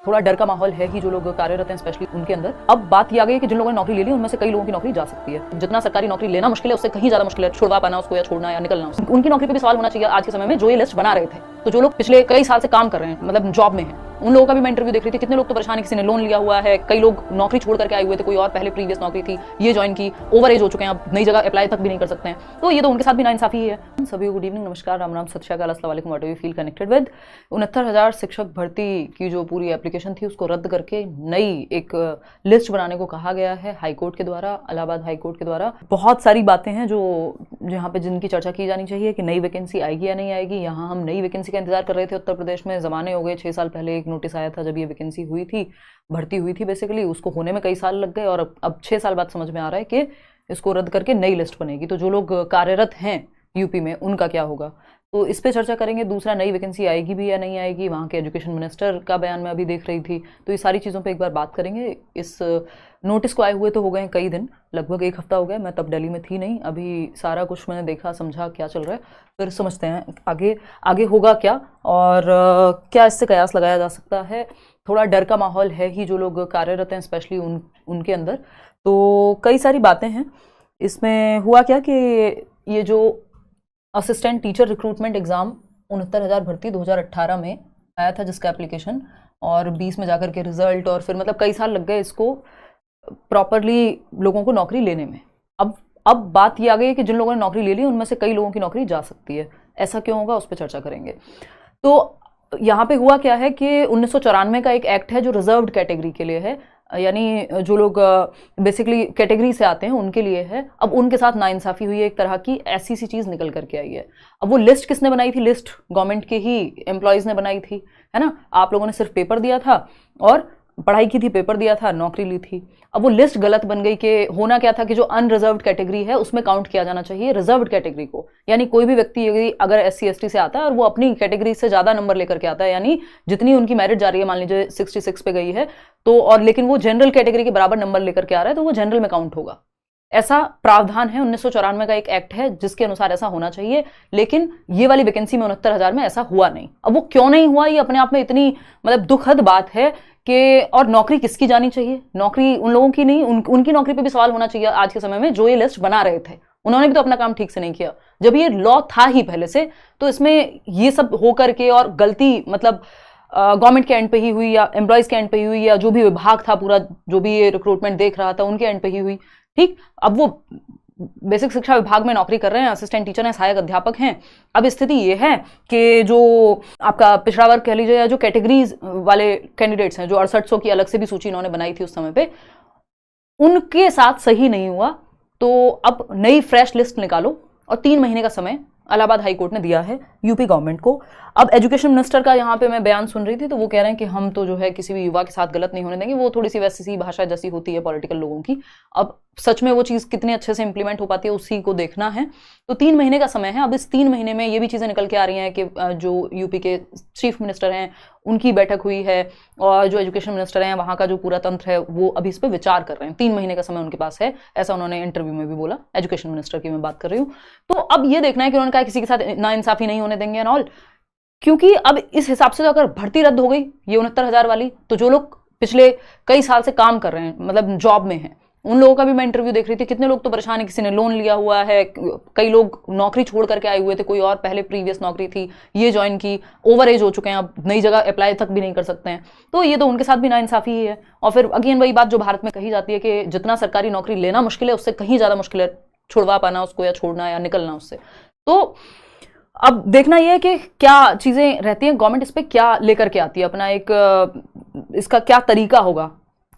थोड़ा डर का माहौल है ही जो लोग कार्यरत हैं स्पेशली उनके अंदर। अब बात ये आ गई है कि जिन लोगों ने नौकरी ले ली उनमें से कई लोगों की नौकरी जा सकती है। जितना सरकारी नौकरी लेना मुश्किल है उससे कहीं ज्यादा मुश्किल है छुड़वा पाना उसको या छोड़ना या निकलना उससे। उनकी नौकरी पे भी सवाल होना चाहिए आज के समय में जो ये लिस्ट बना रहे थे। तो जो लोग पिछले कई साल से काम कर रहे हैं मतलब जॉब में हैं उन लोगों का भी मैं इंटरव्यू देख रही थी। कितने लोग तो परेशान है, किसी ने लोन लिया हुआ है, कई लोग नौकरी छोड़ करके आए हुए थे, कोई और पहले प्रीवियस नौकरी थी ये ज्वाइन की, ओवर एज हो चुके हैं, अब नई जगह अप्लाई तक भी नहीं कर सकते हैं। तो ये तो उनके साथ भी नाइंसाफी ही है। सभी गुड इवनिंग, नमस्कार, राम राम, सत श्री अकाल, अस्सलाम वालेकुम, what do you feel connected with. 69,000 शिक्षक भर्ती की जो पूरी एप्लीकेशन थी उसको रद्द करके नई एक लिस्ट बनाने को कहा गया है हाईकोर्ट के द्वारा, इलाहाबाद हाईकोर्ट के द्वारा। बहुत सारी बातें हैं जो यहाँ पे जिनकी चर्चा की जानी चाहिए कि नई वैकेंसी आएगी या नहीं आएगी। यहाँ हम नई वैकेंसी का इंतजार कर रहे थे उत्तर प्रदेश में, जमाने हो गए, 6 साल पहले एक नोटिस आया था जब ये वैकेंसी हुई थी, भर्ती हुई थी बेसिकली, उसको होने में कई साल लग गए और अब 6 साल बाद समझ में आ रहा है कि इसको रद्द करके नई लिस्ट बनेगी। तो जो लोग कार्यरत हैं यूपी में उनका क्या होगा, तो इस पे चर्चा करेंगे। दूसरा, नई वैकेंसी आएगी भी या नहीं आएगी, वहाँ के एजुकेशन मिनिस्टर का बयान मैं अभी देख रही थी, तो ये सारी चीज़ों पे एक बार बात करेंगे। इस नोटिस को आए हुए तो हो गए कई दिन, लगभग 1 हफ्ता हो गया, मैं तब दिल्ली में थी नहीं, अभी सारा कुछ मैंने देखा समझा क्या चल रहा है, फिर समझते हैं आगे होगा क्या और क्या इससे कयास लगाया जा सकता है। थोड़ा डर का माहौल है ही जो लोग कार्यरत हैं स्पेशली उनके अंदर। तो कई सारी बातें हैं इसमें। हुआ क्या कि ये जो असिस्टेंट टीचर रिक्रूटमेंट एग्ज़ाम 69,000 भर्ती 2018 में आया था जिसका एप्लीकेशन, और 20 में जाकर के रिजल्ट, और फिर मतलब कई साल लग गए इसको प्रॉपरली लोगों को नौकरी लेने में। अब बात ये आ गई है कि जिन लोगों ने नौकरी ले ली उनमें से कई लोगों की नौकरी जा सकती है। ऐसा क्यों होगा उस पर चर्चा करेंगे। तो यहाँ पे हुआ क्या है कि 1994 का एक एक्ट है जो रिजर्व्ड कैटेगरी के लिए है, यानी जो लोग बेसिकली कैटेगरी से आते हैं उनके लिए है। अब उनके साथ नाइंसाफ़ी हुई है, एक तरह की ऐसी सी चीज़ निकल करके आई है। अब वो लिस्ट किसने बनाई थी? लिस्ट गवर्नमेंट के ही एम्प्लॉयज़ ने बनाई थी, है ना। आप लोगों ने सिर्फ पेपर दिया था और पढ़ाई की थी, पेपर दिया था, नौकरी ली थी। अब वो लिस्ट गलत बन गई कि होना क्या था कि जो अनरिजर्व्ड कैटेगरी है उसमें काउंट किया जाना चाहिए रिजर्व्ड कैटेगरी को। यानी कोई भी व्यक्ति अगर SC ST से आता है और वो अपनी कैटेगरी से ज़्यादा नंबर लेकर के आता है, यानी जितनी उनकी मेरिट जा रही है, मान लीजिए 66 पे गई है तो, और लेकिन वो जनरल कैटेगरी के बराबर नंबर लेकर के आ रहा है तो वो जनरल में काउंट होगा। ऐसा प्रावधान है, 1994 का एक एक्ट है जिसके अनुसार ऐसा होना चाहिए। लेकिन ये वाली वैकेंसी में 69,000 में ऐसा हुआ नहीं। अब वो क्यों नहीं हुआ, ये अपने आप में इतनी मतलब दुखद बात है कि, और नौकरी किसकी जानी चाहिए? नौकरी उन लोगों की नहीं, उनकी नौकरी पे भी सवाल होना चाहिए आज के समय में जो ये लिस्ट बना रहे थे। उन्होंने भी तो अपना काम ठीक से नहीं किया। जब ये लॉ था ही पहले से, तो इसमें ये सब हो करके और गलती मतलब गवर्नमेंट के एंड पे ही हुई या एम्प्लॉयज के एंड पे ही हुई या जो भी विभाग था पूरा जो भी ये रिक्रूटमेंट देख रहा था उनके एंड पे ही हुई। ठीक, अब वो बेसिक शिक्षा विभाग में नौकरी कर रहे हैं, असिस्टेंट टीचर हैं, सहायक अध्यापक हैं। अब स्थिति ये है कि जो आपका पिछड़ा वर्ग कह लीजिए या जो कैटेगरीज वाले कैंडिडेट्स हैं, जो 6800 की अलग से भी सूची इन्होंने बनाई थी उस समय पे, उनके साथ सही नहीं हुआ। तो अब नई फ्रेश लिस्ट निकालो, और 3 महीने का समय इलाहाबाद हाईकोर्ट ने दिया है यूपी गवर्नमेंट को। अब एजुकेशन मिनिस्टर का यहाँ पे मैं बयान सुन रही थी तो वो कह रहे हैं कि हम तो जो है किसी भी युवा के साथ गलत नहीं होने देंगे। वो थोड़ी सी वैसी सी भाषा जैसी होती है पॉलिटिकल लोगों की। अब सच में वो चीज़ कितने अच्छे से इंप्लीमेंट हो पाती है उसी को देखना है। तो 3 महीने का समय है। अब इस 3 महीने में ये भी चीज़ें निकल के आ रही हैं कि जो यूपी के चीफ मिनिस्टर हैं उनकी बैठक हुई है और जो एजुकेशन मिनिस्टर हैं वहाँ का जो पूरा तंत्र है वो अभी इस पर विचार कर रहे हैं। 3 महीने का समय उनके पास है, ऐसा उन्होंने इंटरव्यू में भी बोला। एजुकेशन मिनिस्टर की मैं बात कर रही हूँ। तो अब ये देखना है कि उन्होंने कहा किसी के साथ नाइंसाफी नहीं होने देंगे एंड ऑल, क्योंकि अब इस हिसाब से तो अगर भर्ती रद्द हो गई ये 69,000 वाली, तो जो लोग पिछले कई साल से काम कर रहे हैं मतलब जॉब में हैं उन लोगों का भी मैं इंटरव्यू देख रही थी। कितने लोग तो परेशान है, किसी ने लोन लिया हुआ है, कई लोग नौकरी छोड़ करके आए हुए थे, कोई और पहले प्रीवियस नौकरी थी ये ज्वाइन की, ओवर एज हो चुके हैं, अब नई जगह अप्लाई तक भी नहीं कर सकते हैं। तो ये तो उनके साथ भी नाइंसाफी ही है। और फिर अगेन वही बात जो भारत में कही जाती है कि जितना सरकारी नौकरी लेना मुश्किल है उससे कहीं ज़्यादा मुश्किल है छुड़वा पाना उसको या छोड़ना या निकलना उससे। तो अब देखना यह है कि क्या चीज़ें रहती हैं, गवर्नमेंट इस पर क्या लेकर के आती है, अपना एक इसका क्या तरीका होगा।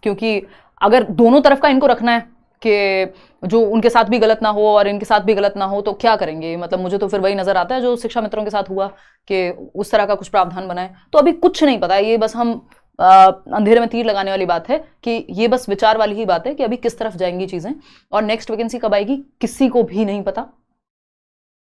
क्योंकि अगर दोनों तरफ का इनको रखना है कि जो उनके साथ भी गलत ना हो और इनके साथ भी गलत ना हो, तो क्या करेंगे। मतलब मुझे तो फिर वही नज़र आता है जो शिक्षा मित्रों के साथ हुआ कि उस तरह का कुछ प्रावधान बनाए। तो अभी कुछ नहीं पता है, ये बस हम अंधेरे में तीर लगाने वाली बात है कि ये बस विचार वाली ही बात है कि अभी किस तरफ जाएंगी चीज़ें और नेक्स्ट वैकेंसी कब आएगी किसी को भी नहीं पता।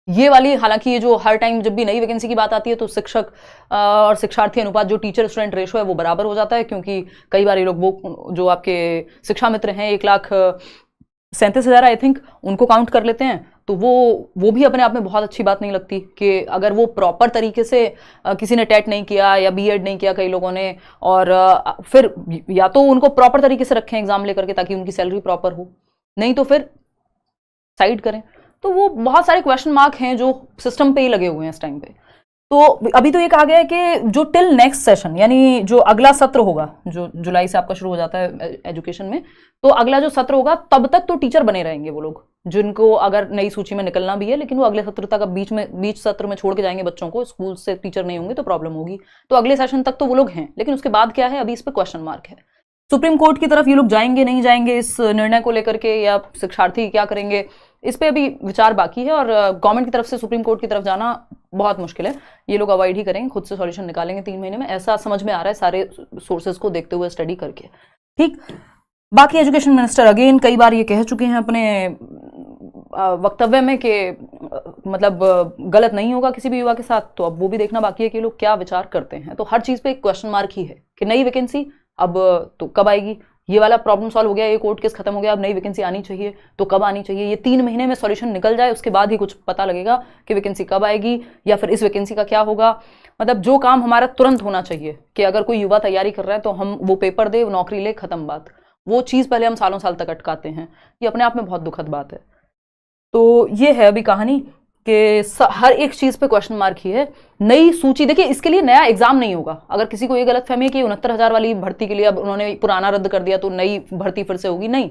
ये वाली हालांकि ये जो हर टाइम जब भी नई वैकेंसी की बात आती है तो शिक्षक और शिक्षार्थी अनुपात जो टीचर स्टूडेंट रेशो है वो बराबर हो जाता है, क्योंकि कई बार ये लोग वो जो आपके शिक्षा मित्र हैं 1,37,000 आई थिंक उनको काउंट कर लेते हैं। तो वो भी अपने आप में बहुत अच्छी बात नहीं लगती कि अगर वो प्रॉपर तरीके से किसी ने टेट नहीं किया या बीएड नहीं किया कई लोगों ने, और फिर या तो उनको प्रॉपर तरीके से रखें एग्जाम लेकर के ताकि उनकी सैलरी प्रॉपर हो, नहीं तो फिर साइड करें। तो वो बहुत सारे क्वेश्चन मार्क हैं जो सिस्टम पे ही लगे हुए हैं इस टाइम पे। तो अभी तो ये कहा गया है कि जो टिल नेक्स्ट सेशन, यानी जो अगला सत्र होगा, जो जुलाई से आपका शुरू हो जाता है एजुकेशन में, तो अगला जो सत्र होगा तब तक तो टीचर बने रहेंगे वो लोग, जिनको अगर नई सूची में निकलना भी है, लेकिन वो अगले सत्र तक, अब बीच सत्र में छोड़ के जाएंगे बच्चों को, स्कूल से टीचर नहीं होंगे तो प्रॉब्लम होगी। तो अगले सेशन तक तो वो लोग हैं, लेकिन उसके बाद क्या है, अभी इस पर क्वेश्चन मार्क है। सुप्रीम कोर्ट की तरफ ये लोग जाएंगे नहीं जाएंगे इस निर्णय को लेकर के, या शिक्षार्थी क्या करेंगे, इस पे अभी विचार बाकी है। और गवर्नमेंट की तरफ से सुप्रीम कोर्ट की तरफ जाना बहुत मुश्किल है, ये लोग अवॉइड ही करेंगे, खुद से सॉल्यूशन निकालेंगे 3 महीने में, ऐसा समझ में आ रहा है सारे सोर्सेज को देखते हुए, स्टडी करके। ठीक, बाकी एजुकेशन मिनिस्टर अगेन कई बार ये कह चुके हैं अपने वक्तव्य में कि मतलब गलत नहीं होगा किसी भी युवा के साथ, तो अब वो भी देखना बाकी है कि लोग क्या विचार करते हैं। तो हर चीज पे एक क्वेश्चन मार्क ही है कि नई वैकेंसी अब तो कब आएगी, ये वाला प्रॉब्लम सॉल्व हो गया, ये कोर्ट केस खत्म हो गया, अब नई वैकेंसी आनी चाहिए तो कब आनी चाहिए, ये 3 महीने में सॉल्यूशन निकल जाए, उसके बाद ही कुछ पता लगेगा कि वैकेंसी कब आएगी या फिर इस वैकेंसी का क्या होगा। मतलब जो काम हमारा तुरंत होना चाहिए कि अगर कोई युवा तैयारी कर रहा है तो हम वो पेपर दे, नौकरी ले, खत्म बात, वो चीज़ पहले हम सालों साल तक अटकाते हैं, ये अपने आप में बहुत दुखद बात है। तो ये है अभी कहानी कि हर एक चीज पे क्वेश्चन मार्क ही है। नई सूची, देखिए इसके लिए नया एग्जाम नहीं होगा। अगर किसी को ये गलत फहमी है कि 69,000 वाली भर्ती के लिए अब उन्होंने पुराना रद्द कर दिया तो नई भर्ती फिर से होगी, नहीं,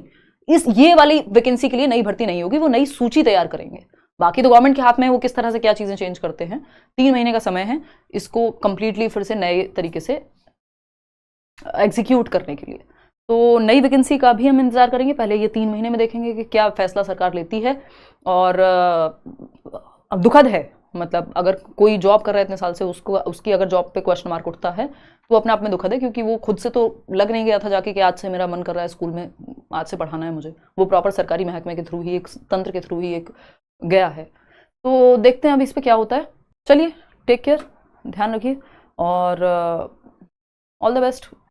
ये वाली वैकेंसी के लिए नई भर्ती नहीं होगी, वो नई सूची तैयार करेंगे। बाकी तो गवर्नमेंट के हाथ में है वो किस तरह से क्या चीजें चेंज करते हैं। 3 महीने का समय है इसको कंप्लीटली फिर से नए तरीके से एग्जीक्यूट करने के लिए। तो नई वैकेंसी का भी हम इंतजार करेंगे, पहले ये 3 महीने में देखेंगे कि क्या फैसला सरकार लेती है। और अब दुखद है, मतलब अगर कोई जॉब कर रहा है इतने साल से, उसकी अगर जॉब पे क्वेश्चन मार्क उठता है तो अपने आप में दुखद है, क्योंकि वो खुद से तो लग नहीं गया था जाके कि आज से मेरा मन कर रहा है स्कूल में आज से पढ़ाना है मुझे, वो प्रॉपर सरकारी महकमे के थ्रू ही, एक तंत्र के थ्रू ही एक गया है। तो देखते हैं अब इस पर क्या होता है। चलिए, टेक केयर, ध्यान रखिए और ऑल द बेस्ट।